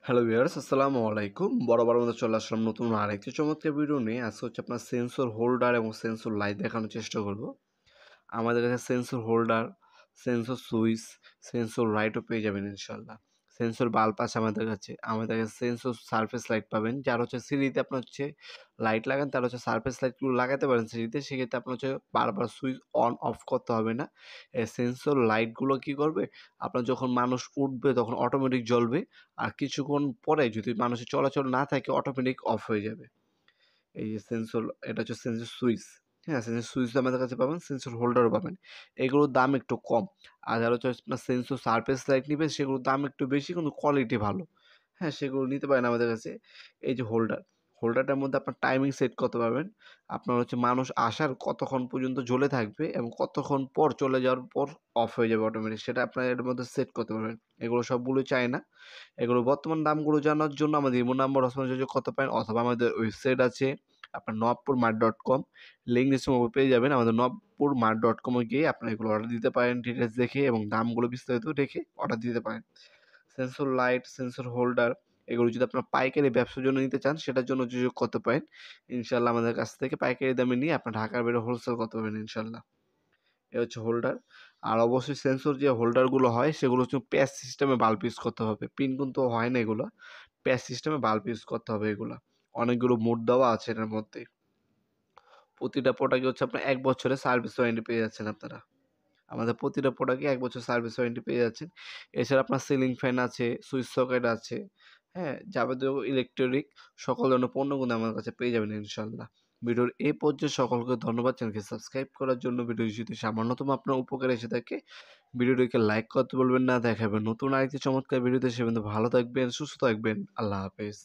Hello viewers, আসসালামু আলাইকুম। বরাবর মতো চলে আসলাম নতুন আরেকটি চমৎকার ভিডিও নিয়ে। আজকে হচ্ছে আপনার সেন্সর হোল্ডার এবং সেন্সর লাইট দেখানোর চেষ্টা করব। আমাদের কাছে sensor holder, sensor switch, sensor লাইটও পেয়ে যাবেন ইনশাআল্লাহ। সেন্সর বাল্ব আছে আমাদের কাছে সেন্সর সারফেস লাইট পাবেন। যার হচ্ছে সিঁড়িতে আপনার হচ্ছে লাইট লাগান, তার হচ্ছে সারফেস লাইটগুলো লাগাতে পারেন সিঁড়িতে। সেক্ষেত্রে আপনার হচ্ছে বারবার সুইচ অন অফ করতে হবে না। এই সেন্সর লাইটগুলো কী করবে? আপনার যখন মানুষ উঠবে তখন অটোমেটিক জ্বলবে। আর কিছুক্ষণ পরে যদি মানুষের চলাচল না থাকে অটোমেটিক অফ হয়ে যাবে। এই যে সেন্সর, এটা হচ্ছে সেন্সর সুইচ। হ্যাঁ, সেন্সর সুইচ আমাদের কাছে পাবেন, সেন্সর হোল্ডারও পাবেন। এগুলোর দাম একটু কম। আর যারা হচ্ছে আপনার সেন্সর সারফেস লাইট নিবেন সেগুলোর দাম একটু বেশি কিন্তু কোয়ালিটি ভালো। হ্যাঁ, সেগুলো নিতে পারেন আমাদের কাছে। এই যে হোল্ডারটার মধ্যে আপনার টাইমিং সেট করতে পারবেন। আপনার হচ্ছে মানুষ আসার কতক্ষণ পর্যন্ত জ্বলে থাকবে এবং কতক্ষণ পর চলে যাওয়ার পর অফ হয়ে যাবে অটোমেটিক, সেটা আপনার এর মধ্যে সেট করতে পারবেন। এগুলো সবগুলোই চায়না। এগুলোর বর্তমান দামগুলো জানার জন্য আমাদের ইমো নাম্বার যোগাযোগ করতে পারেন, অথবা আমাদের ওয়েবসাইট আছে আপনার নবপুরমার্ট.com, লিঙ্ক ডিসক্রিপশনে পেয়ে যাবেন। আমাদের নবপুরমার্ট.com এ গিয়ে আপনারা এগুলো অর্ডার দিতে পারেন ডিটেইলস দেখে এবং দামগুলো বিস্তারিত দেখে অর্ডার দিতে পারেন। সেন্সর লাইট, সেন্সর হোল্ডার এগুলো যদি আপনার পাইকারি ব্যবসার জন্য নিতে চান সেটার জন্য যোগাযোগ করতে পারেন। ইনশাআল্লাহ আমাদের কাছ থেকে পাইকারি দামে নিয়ে আপনার ঢাকার বাইরে হোলসেল করতে পারবেন ইনশাআল্লাহ। এ হচ্ছে হোল্ডার। আর অবশ্যই সেন্সর যে হোল্ডারগুলো হয় সেগুলো হচ্ছে প্যাচ সিস্টেমে বাল্ব ইউজ করতে হবে। পিন কিন্তু হয় না এগুলো। প্যাচ সিস্টেমে বাল্ব ইউজ করতে হবে এগুলা। অনেকগুলো মোড দেওয়া আছে এটার মধ্যে। প্রতিটা প্রোডাক্টই হচ্ছে আপনার ১ বছরের সার্ভিস ওয়ারেন্টি পেয়ে যাচ্ছেন আপনারা। আমাদের প্রতিটা প্রোডাক্টে ১ বছর সার্ভিস ওয়ারেন্টি পেয়ে যাচ্ছেন। এছাড়া আপনার সিলিং ফ্যান আছে, সুইচ সকেট আছে, হ্যাঁ? যাবতীয় ইলেকট্রিক সকল ধরনের পণ্যগুলো আমার কাছে পেয়ে যাবেন ইনশাআল্লাহ। ভিডিওর এই পর্যায়ে সকলকে ধন্যবাদ। চ্যানেলকে সাবস্ক্রাইব করার জন্য। ভিডিও যদি সামান্যতম আপনার উপকারে এসে থাকে, ভিডিওটিকে লাইক করতে বলবেন না। দেখা হবে নতুন আরেকটি চমৎকার ভিডিওতে। সে পর্যন্ত ভালো থাকবেন, সুস্থ থাকবেন। আল্লাহ হাফেজ।